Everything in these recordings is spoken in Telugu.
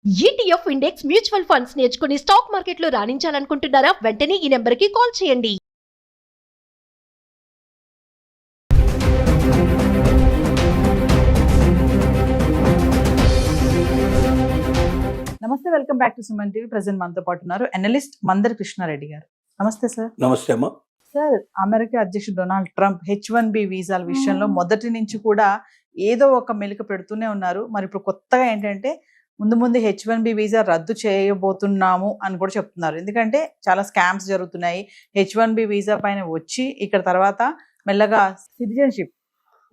ఈటీఎఫ్ ఇండెక్స్ మ్యూచువల్ ఫండ్స్ నేర్చుకుని స్టాక్ మార్కెట్లో రాణించాలనుకుంటున్నారా? వెంటనే ఈ నెంబర్కి కాల్ చేయండి. నమస్తే, welcome back to Suman TV. Present మనతో పాటు ఉన్నారు అనలిస్ట్ మందర్ కృష్ణారెడ్డి గారు. నమస్తే సార్. నమస్తే అమ్మా. సార్, అమెరికా అధ్యక్షుడు డొనాల్డ్ ట్రంప్ H1B వీసాల విషయంలో మొదటి నుంచి కూడా ఏదో ఒక మెలిక పెడుతూనే ఉన్నారు. మరి ఇప్పుడు కొత్తగా ఏంటంటే ముందు H1B వీసా రద్దు చేయబోతున్నాము అని కూడా చెప్తున్నారు. ఎందుకంటే చాలా స్కామ్స్ జరుగుతున్నాయి. H1B వీసా పైన వచ్చి ఇక్కడ తర్వాత మెల్లగా సిటిజన్షిప్,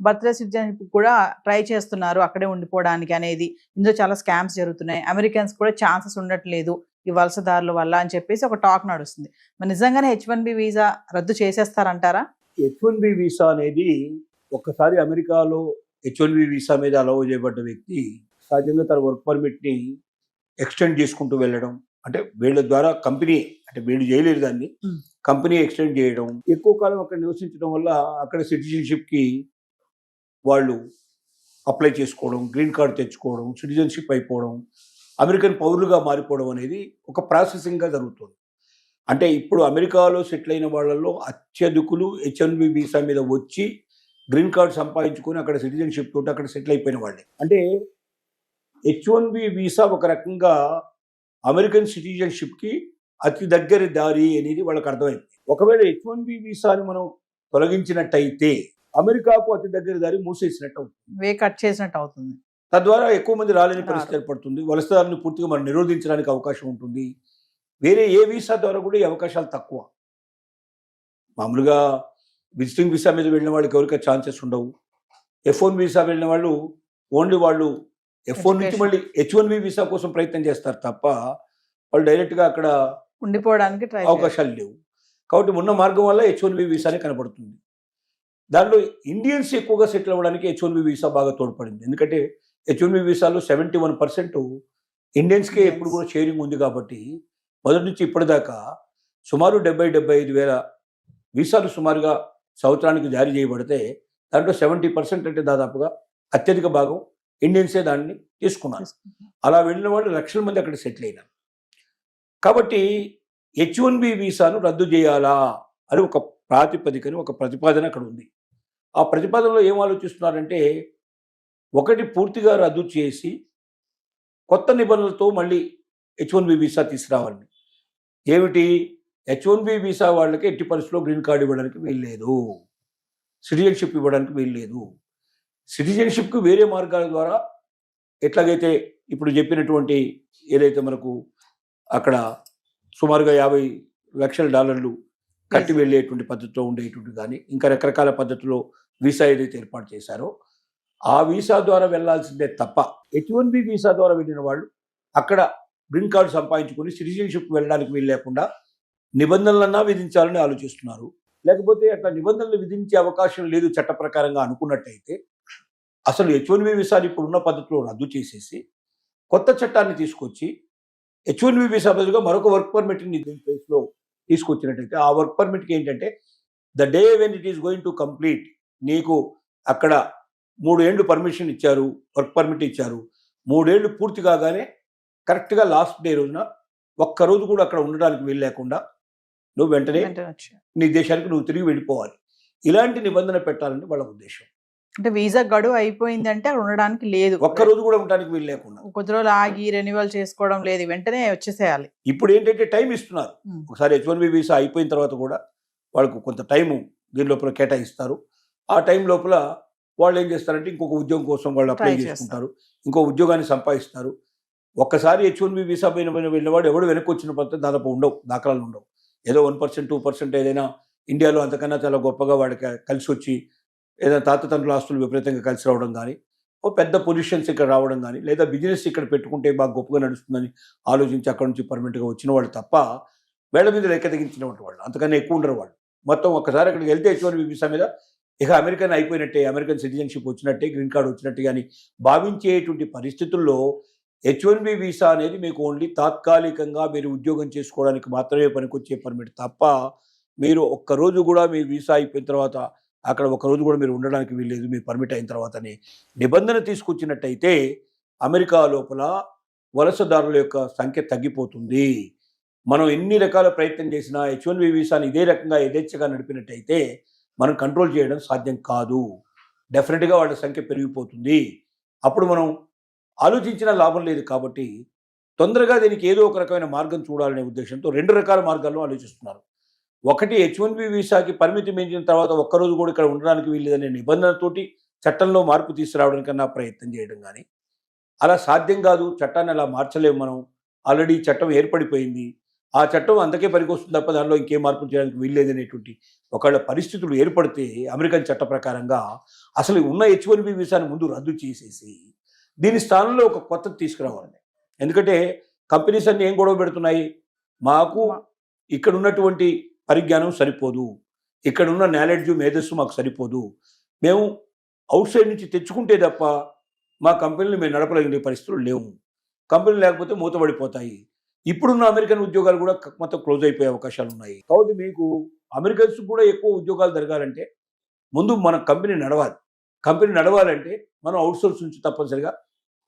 బర్త్డే సిటిజన్షిప్ కూడా ట్రై చేస్తున్నారు అక్కడే ఉండిపోవడానికి అనేది. ఇందులో చాలా స్కామ్స్ జరుగుతున్నాయి. అమెరికన్స్ కూడా ఛాన్సెస్ ఉండట్లేదు ఈ వలసదారుల వల్ల అని చెప్పేసి ఒక టాక్ నడుస్తుంది. మరి నిజంగానే H1B వీసా రద్దు చేసేస్తారంటారా? H1B వీసా అనేది ఒక్కసారి అమెరికాలో H1B వీసా మీద అలౌ చేయబడ్డ వ్యక్తి సహజంగా తన వర్క్ పర్మిట్ని ఎక్స్టెండ్ చేసుకుంటూ వెళ్ళడం, అంటే వీళ్ళ ద్వారా కంపెనీ, అంటే వీళ్ళు చేయలేరు దాన్ని, కంపెనీ ఎక్స్టెండ్ చేయడం, ఎక్కువ కాలం అక్కడ నివసించడం వల్ల అక్కడ సిటిజన్షిప్కి వాళ్ళు అప్లై చేసుకోవడం, గ్రీన్ కార్డ్ తెచ్చుకోవడం, సిటిజన్షిప్ అయిపోవడం, అమెరికన్ పౌరులుగా మారిపోవడం అనేది ఒక ప్రాసెసింగ్గా జరుగుతుంది. అంటే ఇప్పుడు అమెరికాలో సెటిల్ అయిన వాళ్ళల్లో అత్యధికులు H1B వీసా మీద వచ్చి గ్రీన్ కార్డ్ సంపాదించుకొని అక్కడ సిటిజన్షిప్ తోటి అక్కడ సెటిల్ అయిపోయిన వాళ్ళే. అంటే H1B వీసా ఒక రకంగా అమెరికన్ సిటిజన్షిప్కి అతి దగ్గర దారి అనేది వాళ్ళకి అర్థమైంది. ఒకవేళ H1B వీసాని మనం తొలగించినట్టయితే అమెరికాకు అతి దగ్గర దారి మూసేసినట్టు అవుతుంది, వే కట్ చేసినట్టు అవుతుంది. తద్వారా ఎక్కువ మంది రాలేని పరిస్థితి ఏర్పడుతుంది. వలసదారులను పూర్తిగా మనం నిరోధించడానికి అవకాశం ఉంటుంది. వేరే ఏ వీసా ద్వారా కూడా ఈ అవకాశాలు తక్కువ. మామూలుగా విజిటింగ్ వీసా మీద వెళ్ళిన వాళ్ళకి ఎవరికి ఛాన్సెస్ ఉండవు. F1 వీసా వెళ్ళిన వాళ్ళు ఓన్లీ వాళ్ళు F1 నుంచి మళ్ళీ H1B వీసా కోసం ప్రయత్నం చేస్తారు తప్ప వాళ్ళు డైరెక్ట్గా అక్కడ ఉండిపోవడానికి అవకాశాలు లేవు. కాబట్టి ఉన్న మార్గం వల్ల H1B వీసానే కనబడుతుంది. దాంట్లో ఇండియన్స్ ఎక్కువగా సెటిల్ అవ్వడానికి H1B వీసా బాగా తోడ్పడింది. ఎందుకంటే H1B వీసాలో 71% ఇండియన్స్కే ఎప్పుడు కూడా షేరింగ్ ఉంది. కాబట్టి మొదటి నుంచి ఇప్పటిదాకా సుమారు 70-75 వేల వీసాలు సుమారుగా సంవత్సరానికి జారీ చేయబడితే దాంట్లో 70% అంటే దాదాపుగా అత్యధిక భాగం ఇండియన్సే దాన్ని తీసుకున్నారు. అలా వెళ్ళిన వాళ్ళు లక్షల మంది అక్కడ సెటిల్ అయినారు. కాబట్టి H1B వీసాను రద్దు చేయాలా అని ఒక ప్రాతిపదికని, ఒక ప్రతిపాదన అక్కడ ఉంది. ఆ ప్రతిపాదనలో ఏం ఆలోచిస్తున్నారంటే, ఒకటి పూర్తిగా రద్దు చేసి కొత్త నిబంధనలతో మళ్ళీ H1B వీసా తీసుకురావాలని. ఏమిటి? H1B వీసా వాళ్ళకి ఎట్టి పరిస్థితుల్లో గ్రీన్ కార్డు ఇవ్వడానికి వీల్లేదు, సిటిజన్షిప్ ఇవ్వడానికి వీల్లేదు. సిటిజన్షిప్కి వేరే మార్గాల ద్వారా ఎట్లాగైతే ఇప్పుడు చెప్పినటువంటి ఏదైతే మనకు అక్కడ సుమారుగా $50 లక్షల కట్టి వెళ్ళేటువంటి పద్ధతిలో ఉండేటువంటి కానీ ఇంకా రకరకాల పద్ధతిలో వీసా ఏదైతే ఏర్పాటు చేశారో ఆ వీసా ద్వారా వెళ్లాల్సిందే తప్ప H1B వీసా ద్వారా వెళ్ళిన వాళ్ళు అక్కడ గ్రీన్ కార్డు సంపాదించుకొని సిటిజన్షిప్ వెళ్ళడానికి వీలు లేకుండా నిబంధనలన్నా విధించాలని ఆలోచిస్తున్నారు. లేకపోతే అట్లా నిబంధనలు విధించే అవకాశం లేదు చట్ట ప్రకారంగా అనుకున్నట్టయితే అసలు H1B వీసాని ఇప్పుడున్న పద్ధతిలో రద్దు చేసేసి కొత్త చట్టాన్ని తీసుకొచ్చి H1B వీసా బదులుగా మరొక వర్క్ పర్మిట్ని దీని ప్లేస్లో తీసుకొచ్చినట్టయితే ఆ వర్క్ పర్మిట్కి ఏంటంటే the day when it is going to complete, నీకు అక్కడ 3 ఏళ్ళు పర్మిషన్ ఇచ్చారు, వర్క్ పర్మిట్ ఇచ్చారు. 3 ఏళ్ళు పూర్తి కాగానే కరెక్ట్గా లాస్ట్ డే రోజున ఒక్కరోజు కూడా అక్కడ ఉండడానికి వీలు లేకుండా నువ్వు వెంటనే నీ దేశానికి నువ్వు తిరిగి వెళ్ళిపోవాలి. ఇలాంటి నిబంధన పెట్టాలని వాళ్ళ ఉద్దేశం. అంటే వీసా గడువు అయిపోయిందంటే అక్కడ ఉండడానికి లేదు, ఒక్కరోజు కూడా ఉండడానికి వీలు లేకుండా, కొద్ది రోజులు ఆగి రెన్యువల్ చేసుకోవడం లేదు, వెంటనే వచ్చేసేయాలి. ఇప్పుడు ఏంటంటే టైం ఇస్తున్నారు. ఒకసారి H1B వీసా అయిపోయిన తర్వాత కూడా వాళ్ళకు కొంత టైము దీని లోపల కేటాయిస్తారు. ఆ టైం లోపల వాళ్ళు ఏం చేస్తారంటే ఇంకొక ఉద్యోగం కోసం వాళ్ళు అప్లై చేసుకుంటారు, ఇంకో ఉద్యోగాన్ని సంపాదిస్తారు. ఒక్కసారి H1B వీసా పైన వెళ్ళిన వాడు ఎవడు వెనక్కి వచ్చిన పద్ధతి దాదాపు ఉండవు, దాఖలాలు ఉండవు. ఏదో 1%, 2% ఏదైనా ఇండియాలో అంతకన్నా చాలా గొప్పగా వాడికి కలిసి వచ్చి ఏదైనా తాతతండ్రుల ఆస్తులు విపరీతంగా కలిసి రావడం కానీ, ఓ పెద్ద పొజిషన్స్ ఇక్కడ రావడం కానీ, లేదా బిజినెస్ ఇక్కడ పెట్టుకుంటే బాగా గొప్పగా నడుస్తుందని ఆలోచించి అక్కడ నుంచి పర్మనెంట్గా వచ్చిన వాళ్ళు తప్ప వేళ్ల మీద లెక్క తెగించినటువంటి వాళ్ళు అంతకన్నా ఎక్కువ ఉండరు. వాళ్ళు మొత్తం ఒక్కసారి అక్కడికి వెళ్తే H1B వీసా మీద ఇక అమెరికన్ అయిపోయినట్టే, అమెరికన్ సిటిజన్షిప్ వచ్చినట్టే, గ్రీన్ కార్డు వచ్చినట్టే కానీ భావించేటువంటి పరిస్థితుల్లో H1B వీసా అనేది మీకు ఓన్లీ తాత్కాలికంగా మీరు ఉద్యోగం చేసుకోవడానికి మాత్రమే పనికొచ్చే పర్మిట్ తప్ప మీరు ఒక్కరోజు కూడా మీ వీసా అయిపోయిన తర్వాత అక్కడ ఒకరోజు కూడా మీరు ఉండడానికి వీల్లేదు మీ పర్మిట్ అయిన తర్వాతనే నిబంధన తీసుకొచ్చినట్టయితే అమెరికా లోపల వలసదారుల యొక్క సంఖ్య తగ్గిపోతుంది. మనం ఎన్ని రకాల ప్రయత్నం చేసినా H1B వీసాని ఇదే రకంగా యథేచ్ఛగా నడిపినట్టయితే మనం కంట్రోల్ చేయడం సాధ్యం కాదు. డెఫినెట్గా వాళ్ళ సంఖ్య పెరిగిపోతుంది. అప్పుడు మనం ఆలోచించిన లాభం లేదు. కాబట్టి తొందరగా దీనికి ఏదో ఒక రకమైన మార్గం చూడాలనే ఉద్దేశంతో 2 రకాల మార్గాల్లో ఆలోచిస్తున్నారు. ఒకటి, H1B వీసాకి పరిమితి మించిన తర్వాత ఒక్కరోజు కూడా ఇక్కడ ఉండడానికి వీల్లేదనే నిబంధనతోటి చట్టంలో మార్పు తీసుకురావడానికన్నా ప్రయత్నం చేయడం. కానీ అలా సాధ్యం కాదు, చట్టాన్ని అలా మార్చలేము మనం, ఆల్రెడీ చట్టం ఏర్పడిపోయింది, ఆ చట్టం అంతకే పనికొస్తుంది తప్ప దానిలో ఇంకేం మార్పులు చేయడానికి వీల్లేదనేటువంటి ఒకవేళ పరిస్థితులు ఏర్పడితే అమెరికన్ చట్ట ప్రకారంగా అసలు ఉన్న H1B వీసాని ముందు రద్దు చేసేసి దీని స్థానంలో ఒక కొత్తది తీసుకురావాలండి. ఎందుకంటే కంపెనీస్ అన్ని ఏం గొడవ పెడుతున్నాయి, మాకు ఇక్కడ ఉన్నటువంటి పరిజ్ఞానం సరిపోదు, ఇక్కడున్న నాలెడ్జ్ మేధస్సు మాకు సరిపోదు, మేము అవుట్ సైడ్ నుంచి తెచ్చుకుంటే తప్ప మా కంపెనీలు మేము నడపలేని పరిస్థితులు లేవు, కంపెనీలు లేకపోతే మూతపడిపోతాయి, ఇప్పుడున్న అమెరికన్ ఉద్యోగాలు కూడా మొత్తం క్లోజ్ అయిపోయే అవకాశాలు ఉన్నాయి. కాబట్టి మీకు అమెరికన్స్ కూడా ఎక్కువ ఉద్యోగాలు జరగాలంటే ముందు మన కంపెనీ నడవాలి. కంపెనీ నడవాలంటే మనం అవుట్సోర్స్ నుంచి తప్పనిసరిగా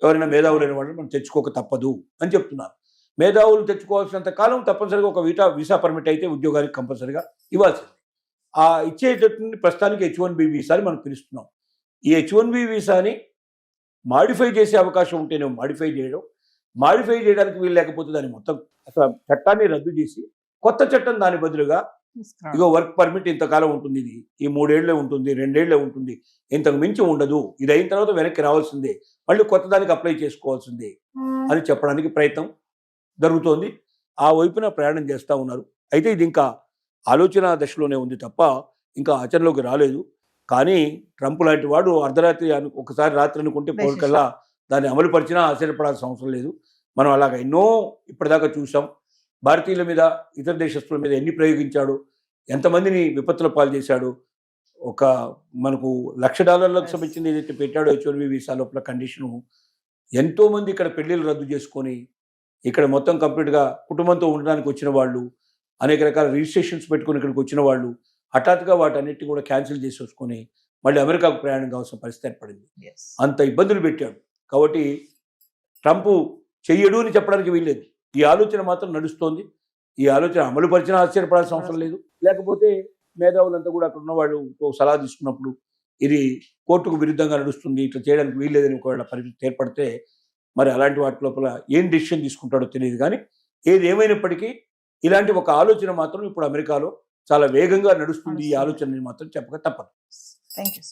ఎవరైనా మేధావులైన వాళ్ళని మనం తెచ్చుకోక తప్పదు అని చెప్తున్నారు. మేధావులు తెచ్చుకోవాల్సినంత కాలం తప్పనిసరిగా ఒక వీసా పర్మిట్ అయితే ఉద్యోగానికి కంపల్సరిగా ఇవ్వాల్సింది. ఆ ఇచ్చేటటువంటి ప్రస్తుతానికి H1B వీసాని మనం పిలుస్తున్నాం. ఈ H1B వీసాని మాడిఫై చేసే అవకాశం ఉంటేనే మాడిఫై చేయడానికి వీలు లేకపోతే దాన్ని మొత్తం అసలు చట్టాన్ని రద్దు చేసి కొత్త చట్టం దాని బదులుగా ఇగో వర్క్ పర్మిట్ ఇంతకాలం ఉంటుంది, ఇది ఈ 3 ఏళ్లే ఉంటుంది, 2 ఏళ్లే ఉంటుంది, ఇంతకు మించి ఉండదు, ఇది అయిన తర్వాత వెనక్కి రావాల్సిందే, మళ్ళీ కొత్త దానికి అప్లై చేసుకోవాల్సిందే అని చెప్పడానికి ప్రయత్నం జరుగుతోంది. ఆ వైపున ప్రయాణం చేస్తూ ఉన్నారు. అయితే ఇది ఇంకా ఆలోచన దశలోనే ఉంది తప్ప ఇంకా ఆచరణలోకి రాలేదు. కానీ ట్రంప్ లాంటి వాడు అర్ధరాత్రి ఒకసారి రాత్రి అనుకుంటే పోలికల్లా దాన్ని అమలు పరిచినా ఆశ్చర్యపడాల్సిన అవసరం లేదు. మనం అలాగ ఎన్నో ఇప్పటిదాకా చూసాం. భారతీయుల మీద, ఇతర దేశస్తుల మీద ఎన్ని ప్రయోగించాడు, ఎంతమందిని విపత్తుల పాలు చేశాడు. ఒక మనకు $1,00,000 సంబంధించింది ఏదైతే పెట్టాడో H1B వీసా లోపల కండిషను, ఎంతోమంది ఇక్కడ పెళ్లిళ్ళు రద్దు చేసుకొని ఇక్కడ మొత్తం కంప్లీట్గా కుటుంబంతో ఉండడానికి వచ్చిన వాళ్ళు, అనేక రకాల రిజిస్ట్రేషన్స్ పెట్టుకుని ఇక్కడికి వచ్చిన వాళ్ళు హఠాత్తుగా వాటన్నిటిని కూడా క్యాన్సిల్ చేసేసుకొని మళ్ళీ అమెరికాకు ప్రయాణం కావాల్సిన పరిస్థితి ఏర్పడింది. అంత ఇబ్బందులు పెట్టాడు. కాబట్టి ట్రంప్ చెయ్యడు అని చెప్పడానికి వీల్లేదు. ఈ ఆలోచన మాత్రం నడుస్తోంది. ఈ ఆలోచన అమలు పరిచినా ఆశ్చర్యపడాల్సిన అవసరం లేదు. లేకపోతే మేధావులంతా కూడా అక్కడ ఉన్న వాళ్ళతో సలహా తీసుకున్నప్పుడు ఇది కోర్టుకు విరుద్ధంగా నడుస్తుంది, ఇట్లా చేయడానికి వీల్లేదని ఒకవేళ పరిస్థితి ఏర్పడితే మరి అలాంటి వాటి లోపల ఏం డెసిషన్ తీసుకుంటాడో తెలియదు. కానీ ఏది ఏమైనప్పటికీ ఇలాంటి ఒక ఆలోచన మాత్రం ఇప్పుడు అమెరికాలో చాలా వేగంగా నడుస్తుంది. ఈ ఆలోచనని మాత్రం చెప్పక తప్పదు. Thank you.